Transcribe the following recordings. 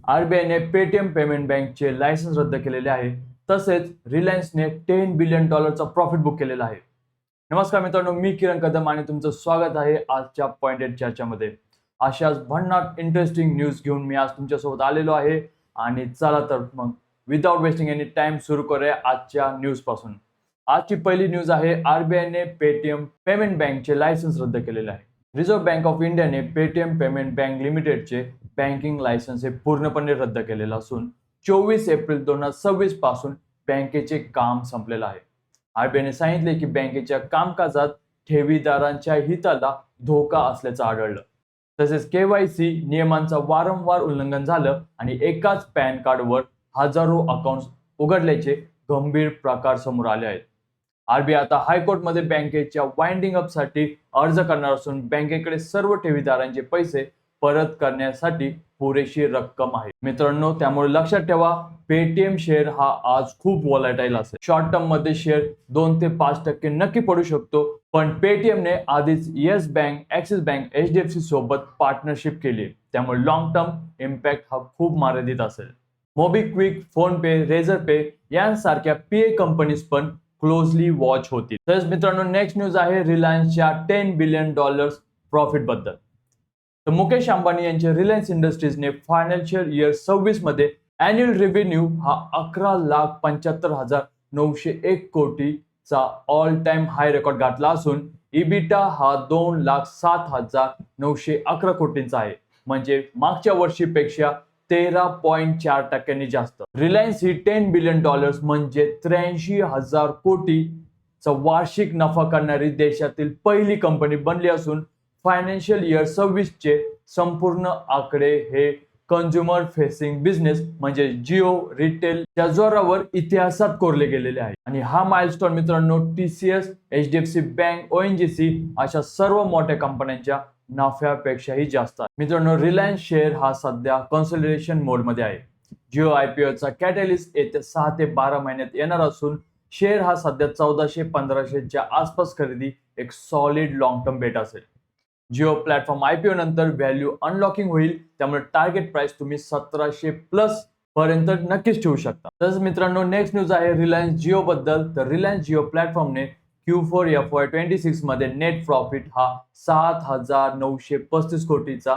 आरबीआयने Paytm payment बँकचे licence रद्द केलेले आहे. तसेच रिलायन्सने $10 बिलियन प्रॉफिट बुक केलेला आहे. नमस्कार मित्रांनो, मी किरण कदम आणि तुमचं स्वागत आहे आजच्या पॉइंटेड चर्चामध्ये. अशाच भन्नाट इंटरेस्टिंग न्यूज घेऊन मी आज तुमच्यासोबत आलेलो आहे. आणि चला तर मग विदाउट वेस्टिंग एनी टाइम सुरू करूया आजच्या न्यूज पासून. आजची पहिली न्यूज आहे, आरबीआयने पेटीएम पेमेंट बँकचे लायसन्स रद्द केलेले आहे. रिझर्व्ह बँक ऑफ इंडियाने पेटीएम पेमेंट बँक लिमिटेडचे बँकिंग लायसन्स हे पूर्णपणे रद्द केलेलं असून 24 एप्रिल 2026 पासून बँकेचे काम संपलेलं आहे. आरबीआयने सांगितले की बँकेच्या कामकाजात ठेवीदारांच्या हिताला धोका असल्याचं आढळलं. तसेच केवायसी नियमांचं वारंवार उल्लंघन झालं आणि एकाच पॅन कार्डवर हजारो अकाउंट उघडल्याचे गंभीर प्रकार समोर आले आहेत. आरबीआय आता हायकोर्टमध्ये बँकेच्या वाइंडिंग अपसाठी अर्ज करणार असून बँकेकडे सर्व ठेवीदारांचे पैसे परत करण्यासाठी पुरेशी रक्कम आहे. मित्रांनो, त्यामुळे लक्षात ठेवा, पेटीएम शेअर हा आज खूप व्हॉलेटाईल असेल. शॉर्ट टर्म मध्ये शेअर 2 ते 5% नक्की पडू शकतो, पण पेटीएमने आधीच yes bank, axis bank, HDFC सोबत पार्टनरशिप केली, त्यामुळे लॉंग टर्म इम्पॅक्ट हा खूप मर्यादित असेल. मोबिक्विक, फोनपे, रेझर पे यांसारख्या पीए कंपनीज पण क्लोजली वॉच होतील. तसेच मित्रांनो, नेक्स्ट न्यूज आहे रिलायन्सच्या $10 बिलियन प्रॉफिट बद्दल. तर मुकेश अंबानी यांच्या रिलायन्स इंडस्ट्रीजने फायनान्शियल इयर 26 मध्ये अॅन्युअल रेव्हेन्यू हा 11,75,901 कोटीचा ऑल टाइम हाय रेकॉर्ड गाठला असून इबिटा हा 2,07,911 कोटींचा आहे, म्हणजे मागच्या वर्षीपेक्षा 13.4% जास्त. रिलायन्स ही $10 बिलियन म्हणजे 83,000 कोटीचा वार्षिक नफा करणारी देशातील पहिली कंपनी बनली असून फायनान्शियल इयर 26 चे संपूर्ण आकडे हे कंझ्युमर फेसिंग बिझनेस म्हणजे जिओ रिटेलच्या जोरावर इतिहासात कोरले गेलेले आहे. आणि हा माइलस्टोन मित्रांनो टीसीएस, एचडीएफसी बँक, ओएनजीसी अशा सर्व मोठ्या कंपन्यांच्या नफ्यापेक्षाही जास्त आहे. मित्रांनो, रिलायन्स शेअर हा सध्या कन्सोलिडेशन मोड मध्ये आहे. जिओ आयपीओचा कॅटलिस्ट येत्या 6 ते 12 महिन्यात येणार असून शेअर हा सध्या 1400-1500च्या आसपास खरेदी एक सॉलिड लॉंग टर्म बेट असेल. जिओ प्लॅटफॉर्म आयपीओ नंतर व्हॅल्यू अनलॉकिंग होईल, त्यामुळे टार्गेट प्राइस तुम्ही 1700+ पर्यंत नक्कीच ठेवू शकता. तसंच मित्रांनो, नेक्स्ट न्यूज आहे रिलायन्स जिओ बद्दल. तर रिलायन्स जिओ प्लॅटफॉर्मने Q4 FY26 मध्ये नेट प्रॉफिट हा 7,935 कोटीचा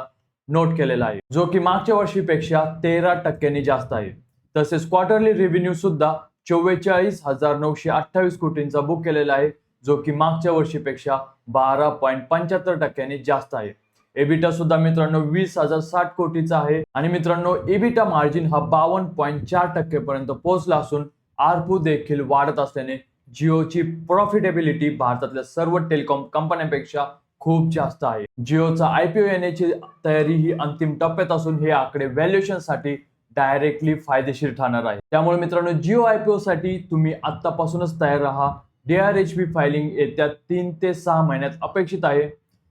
नोट केलेला आहे, जो की मागच्या वर्षीपेक्षा 13% जास्त आहे. तसेच क्वार्टरली रेव्हेन्यू सुद्धा 44,928 कोटींचा बुक केलेला आहे, जो की मागच्या वर्षीपेक्षा 12.75% जास्त आहे. एबिटा सुद्धा मित्रांनो 20,060 कोटीचा आहे आणि मित्रांनो एबिटा मार्जिन हा 52.4% पर्यंत पोहोचला असून आरपू देखील वाढत असल्याने जिओची प्रॉफिटेबिलिटी भारतातल्या सर्व टेलिकॉम कंपन्यांपेक्षा खूप जास्त आहे. जिओचा आयपीओ येण्याची तयारी ही अंतिम टप्प्यात असून हे आकडे व्हॅल्युएशन साठी डायरेक्टली फायदेशीर ठरणार आहे. त्यामुळे मित्रांनो, जिओ आयपीओ साठी तुम्ही आतापासूनच तयार राहा. डीआरएचपी फायलिंग येत्या 3 ते 6 महिन्यात अपेक्षित आहे.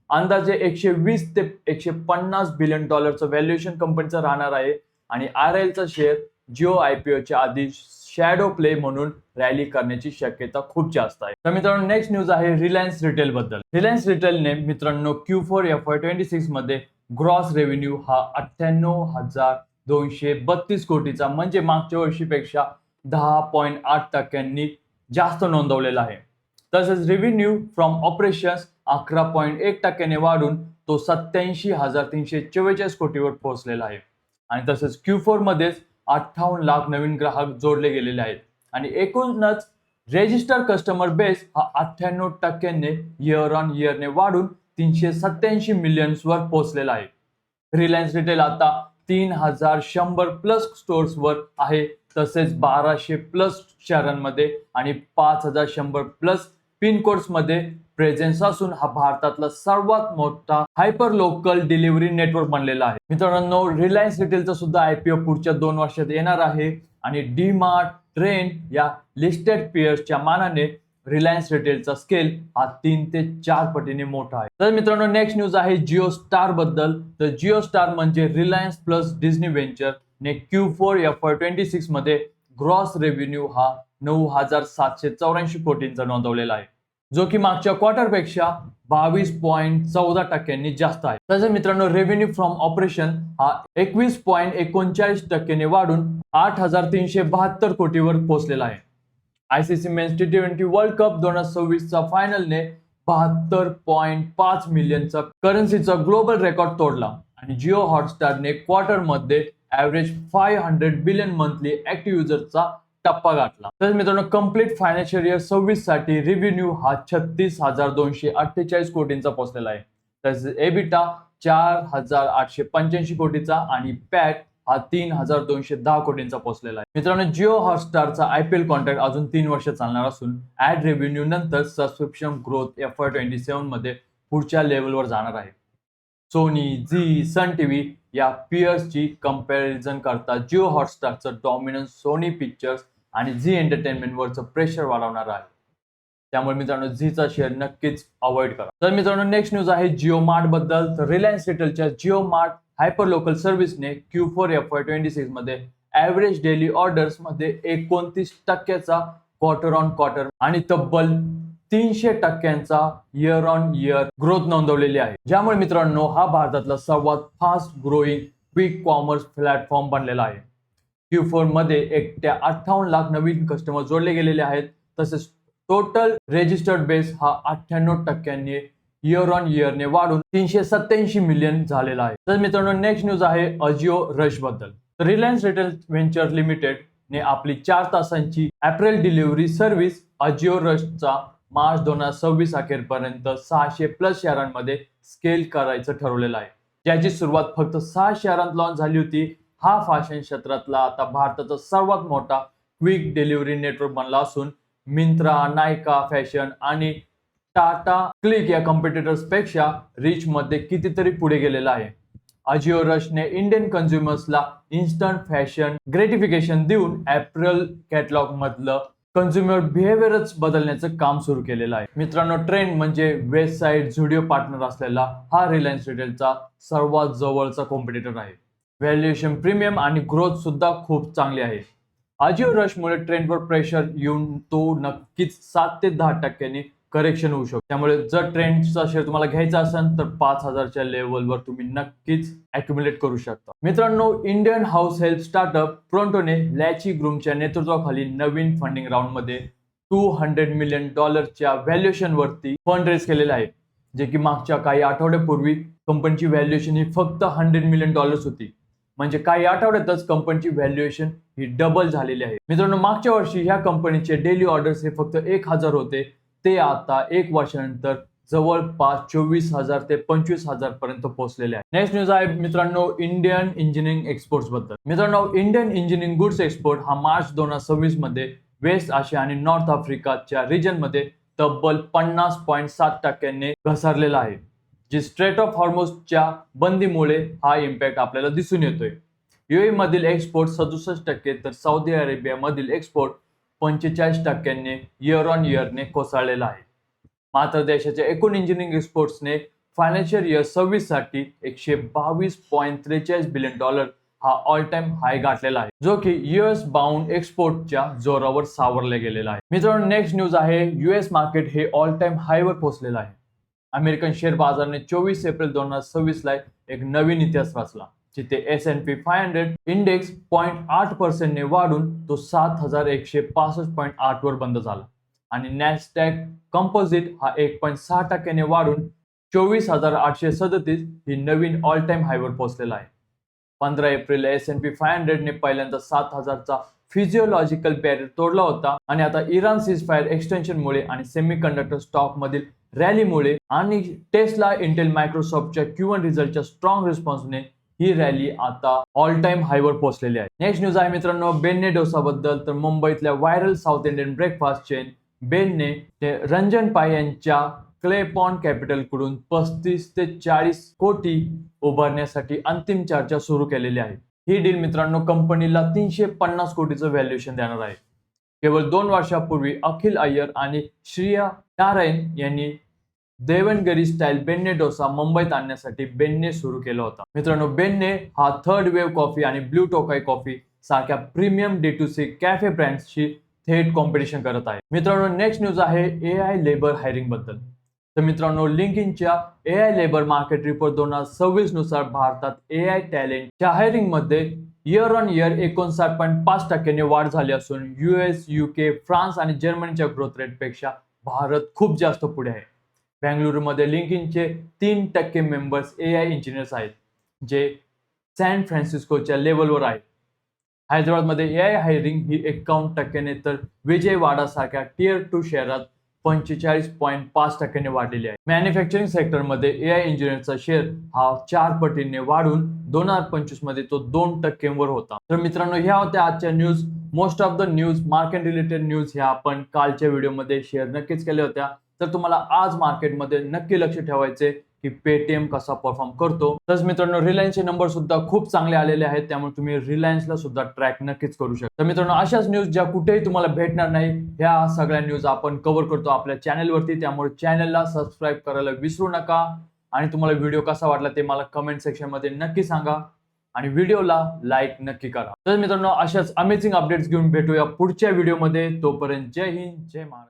अंदाजे 120 ते 150 बिलियन डॉलरचं व्हॅल्युएशन कंपनीचं राहणार आहे आणि आरएलचा शेअर जिओ आयपीओच्या आधी शॅडो प्ले म्हणून रॅली करण्याची शक्यता खूप जास्त आहे. तर मित्रांनो, नेक्स्ट न्यूज आहे रिलायन्स रिटेल बद्दल. रिलायन्स रिटेलने मित्रांनो Q4 FY26 मध्ये ग्रॉस रेव्हेन्यू हा 98,232 कोटीचा म्हणजे मागच्या वर्षीपेक्षा 10.8% जास्त नोंदवलेला आहे. तसेच रेव्हेन्यू फ्रॉम ऑपरेशन्स 11.1% वाढून तो 87,344 कोटीवर पोहोचलेला आहे. आणि तसेच Q4 मध्येच 58 लाख नवीन ग्राहक जोडले गेलेले आहेत आणि एकूणच रेजिस्टर कस्टमर बेस हा 98% इयर ऑन इयरने वाढून 387 मिलियन्स वर पोहोचलेला आहे. रिलायन्स रिटेल आता 3,100+ स्टोर्स वर आहे, तसेच 1200+ शहरांमध्ये आणि 5,100+ पिनकोड्स मध्ये प्रेझेन्स असून हा भारतातला सर्वात मोठा हायपर लोकल डिलिव्हरी नेटवर्क बनलेला आहे. मित्रांनो, रिलायन्स रिटेलचा सुद्धा आयपीओ पुढच्या 2 वर्षात येणार आहे आणि डीमार्ट, ट्रेंड या लिस्टेड पेअर्सच्या मानाने रिलायन्स रिटेलचा स्केल हा 3 ते 4 पटीने मोठा आहे. तर मित्रांनो, नेक्स्ट न्यूज आहे जिओ स्टार बद्दल. तर जिओ स्टार म्हणजे रिलायन्स प्लस डिझनी व्हेंचर ने Q4 FY26 मध्ये ग्रॉस रेव्हेन्यू हा 9,784 कोटींचा नोंदवलेला आहे. जो की मागच्या क्वार्टरपेक्षा 22.14% जास्त आहे. तसेच मित्रांनो रेव्हेन्यू फ्रॉम ऑपरेशन हा 21.39% वाढून 8,372 कोटीवर पोहोचलेला आहे. ICC men's T20 world cup 2026 चा फायनलने 72.5 मिलियनचा करन्सीचा ग्लोबल रेकॉर्ड तोडला आणि जिओ हॉटस्टारने क्वार्टरमध्ये ॲव्हरेज 500 बिलियन मंथली ऍक्टिव्ह युजरचा टप्पा गाठला. तर मित्रांनो कंप्लीट फायनान्शियल इयर 26 साठी रेव्हेन्यू हा 36,248 कोटींचा पोहोचलेला आहे. तसेच एबिटा 4,885 कोटीचा आणि पॅट हा 3,210 कोटींचा पोहोचलेला आहे. मित्रांनो जिओ हॉटस्टारचा IPL कॉन्ट्रॅक्ट अजून 3 वर्ष चालणार असून ऍड रेव्हेन्यू नंतर सबस्क्रिप्शन ग्रोथ FY27 मध्ये पुढच्या लेवलवर जाणार आहे. सोनी, झी, सन टीव्ही या पियर्सची कंपॅरिझन करता जिओ हॉटस्टारचं डॉमिनन्स सोनी पिक्चर्स आणि झी एंटरटेनमेंट वरचं प्रेशर वाढवणार आहे. त्यामुळे मित्रांनो झीचा शेअर नक्कीच अवॉइड करा. तर मित्रांनो नेक्स्ट न्यूज आहे जिओ मार्ट बद्दल. तर रिलायन्स रिटेलच्या जिओ मार्ट हायपर लोकल सर्व्हिसने Q4 FY26 मध्ये ॲव्हरेज डेली ऑर्डर्स मध्ये 29% क्वार्टर ऑन क्वार्टर आणि तब्बल 300% इयर ऑन इयर ग्रोथ नोंदवलेली आहे. ज्यामुळे मित्रांनो हा भारतातला सर्वात fast growing quick commerce platform बनलेला आहे. Q4 मध्ये एकट्या 58 लाख नवीन कस्टमर जोडले गेलेले आहेत. तसेच टोटल रेजिस्टर्ड बेस हा 98% इयर ऑन इयरने वाढून 387 मिलियन झालेला आहे. तर मित्रांनो नेक्स्ट न्यूज आहे अजिओ रश बद्दल. रिलायन्स रिटेल व्हेंचर लिमिटेड ने आपली 4 तासांची अप्रॅल डिलिव्हरी सर्व्हिस अजिओ रशचा मार्च 2026 अखेरपर्यंत 600+ शहरांमध्ये स्केल करायचं ठरवलेलं आहे. ज्याची सुरुवात फक्त 6 शहरांत लॉन्च झाली होती. हा फॅशन क्षेत्रातला आता भारताचा सर्वात मोठा क्विक डिलिव्हरी नेटवर्क बनला असून मिंत्रा, नायका फॅशन आणि टाटा क्लिक या कॉम्पिटिटर्स पेक्षा रिच मध्ये कितीतरी पुढे गेलेला आहे. अजिओ रशने इंडियन कन्झ्युमर्सला इन्स्टंट फॅशन ग्रेटिफिकेशन देऊन एप्रिल कॅटलॉग मधलं कन्झ्युमर बिहेवियरच बदलण्याचं काम सुरू केलेलं आहे. मित्रांनो ट्रेंड म्हणजे वेस्ट साइड झुडिओ पार्टनर असलेला हा रिलायन्स रिटेलचा सर्वात जवळचा कॉम्पिटिटर आहे. व्हॅल्युएशन प्रीमियम आणि ग्रोथ सुद्धा खूप चांगली आहे. अजिओ रशमुळे ट्रेंडवर प्रेशर येऊन तो नक्कीच 7 ते 10% करेक्शन होऊ शकतो. त्यामुळे जर ट्रेंडचा शेअर तुम्हाला घ्यायचा असेल तर 5,000च्या लेवलवर तुम्ही नक्कीच अॅक्युमुलेट करू शकता. मित्रांनो इंडियन हाऊस हेल्प स्टार्टअप प्रोंटोने लॅची ग्रुमच्या नेतृत्वाखाली नवीन फंडिंग राऊंड मध्ये $200 मिलियन व्हॅल्युएशन वरती फंड रेज केलेले आहे. जे की मागच्या काही आठवड्यापूर्वी कंपनीची व्हॅल्युएशन ही फक्त $100 मिलियन होती. म्हणजे काही आठवड्यातच कंपनीची व्हॅल्युएशन ही डबल झालेली आहे. मित्रांनो मागच्या वर्षी ह्या कंपनीचे डेली ऑर्डर्स हे फक्त 1,000 होते. ते आता 1 वर्षानंतर जवळपास 24,000 ते 25,000 पर्यंत पोहोचलेले आहे. नेक्स्ट न्यूज आहे मित्रांनो इंडियन इंजिनिअरिंग एक्सपोर्ट्स बद्दल. मित्रांनो इंडियन इंजिनिअरिंग गुड्स एक्सपोर्ट हा मार्च 2026 मध्ये वेस्ट आशिया आणि नॉर्थ आफ्रिकाच्या रिजन मध्ये तब्बल 50.7% घसरलेला आहे. जी स्ट्रेट ऑफ हॉर्मोजच्या बंदीमुळे हा इम्पॅक्ट आपल्याला दिसून येतोय. UAE मधील एक्सपोर्ट 67% तर सौदी अरेबिया मधील एक्सपोर्ट 45% इयर ऑन इयरने कोसळलेला आहे. मात्र देशाच्या एकूण इंजिनिअरिंग एक्सपोर्ट्सने फायनान्शियल इयर 26 साठी $122.43 बिलियन हा ऑल टाइम हाय गाठलेला आहे. जो की US बाउंड एक्सपोर्टच्या जोरावर सावरला गेलेला आहे. मित्रांनो नेक्स्ट न्यूज आहे US मार्केट हे ऑल टाइम हायवर पोहोचलेलं आहे. अमेरिकन शेअर बाजाराने 24 एप्रिल 2026 ला एक नवीन इतिहास रचला. जिथे S&P 500 इंडेक्स 0.8% ने वाढून तो 7,165.8 वर बंद झाला आणि नॅस्डॅक कंपोजिट हा 1.6% ने वाढून 24,837 ही नवीन ऑल टाइम हायवर पोहोचलेला आहे. 15 एप्रिल S&P 500 ने पहिल्यांदा 7,000चा फिजिओलॉजिकल बॅरियर तोडला होता आणि आता इराण सीजफायर एक्सटेन्शनमुळे आणि सेमीकंडक्टर स्टॉक मधील रॅलीमुळे आणि टेस्ला, इंटेल, मायक्रोसॉफ्टच्या Q1 रिझल्टच्या स्ट्रॉंग रिस्पॉन्सने ही रॅली आता ऑल टाइम हायवर पोहोचलेली आहे. नेक्स्ट न्यूज आहे मित्रांनो बेन्ने डोसा बद्दल. तर मुंबईतल्या viral South Indian breakfast chain बेनने रंजन पाय यांच्या क्लेपॉन कॅपिटल कडून 35 ते 40 कोटी उभारण्यासाठी अंतिम चर्चा सुरू केलेली आहे. ही डील मित्रांनो कंपनीला 350 कोटीचं व्हॅल्युएशन देणार आहे. केवळ 2 वर्षापूर्वी अखिल अय्यर आणि श्रिया नारायण यांनी देवनगिरी स्टाईल बेन्ने डोसा मुंबईत आणण्यासाठी बेन्ने सुरू केला होता. मित्रांनो बेन्ने हा थर्ड वेव्ह कॉफी आणि ब्लू टोकाई कॉफी सारख्या प्रीमियम D2C कॅफे ब्रँड्सची थेट कॉम्पिटिशन करत आहे. मित्रांनो, नेक्स्ट न्यूज आहे AI लेबर हायरिंग बद्दल. तर मित्रांनो, लिंक्डइनच्या AI लेबर मार्केट रिपोर्ट 2026 नुसार भारतात AI टॅलेंटच्या हायरिंग मध्ये इयर ऑन इयर 59.5% वाढ झाली असून US, UK, फ्रान्स आणि जर्मनीच्या ग्रोथ रेटपेक्षा भारत खूप जास्त पुढे आहे. बेंगळुरूमध्ये लिंक्डइनचे 3% मेंबर्स AI इंजिनियर्स आहेत, जे सॅन फ्रान्सिस्कोच्या लेवलवर आहेत. हैदराबादमध्ये AI हायरिंग ही 51% तर विजयवाडासारख्या टियर 2 शहरात 45.5% वाढलेली आहे. मॅन्युफॅक्चरिंग सेक्टरमध्ये AI इंजिनियरचा शेअर हा 4 पटीने वाढून 2025 मध्ये तो 2% वर होता. तर मित्रांनो, ह्या होत्या आजच्या news. Most of the news, market related news ह्या आपण कालच्या व्हिडिओमध्ये शेअर नक्कीच केल्या होत्या. तर तुम्हाला आज मार्केटमध्ये नक्की लक्ष ठेवायचे की पेटीएम कसा परफॉर्म करतो. तसंच मित्रांनो, रिलायन्सचे नंबर सुद्धा खूप चांगले आलेले आहेत, त्यामुळे तुम्ही रिलायन्सला सुद्धा ट्रॅक नक्कीच करू शकता. तर मित्रांनो, अशाच न्यूज ज्या कुठेही तुम्हाला भेटणार नाही, ह्या सगळ्या न्यूज आपण कव्हर करतो आपल्या चॅनलवरती. त्यामुळे चॅनलला सबस्क्राईब करायला विसरू नका. आणि तुम्हाला व्हिडिओ कसा वाटला ते मला कमेंट सेक्शन मध्ये नक्की सांगा आणि व्हिडिओला लाईक नक्की करा. तर मित्रांनो, अशाच अमेझिंग अपडेट्स घेऊन भेटूया पुढच्या व्हिडिओमध्ये. तोपर्यंत जय हिंद, जय महाराष्ट्र.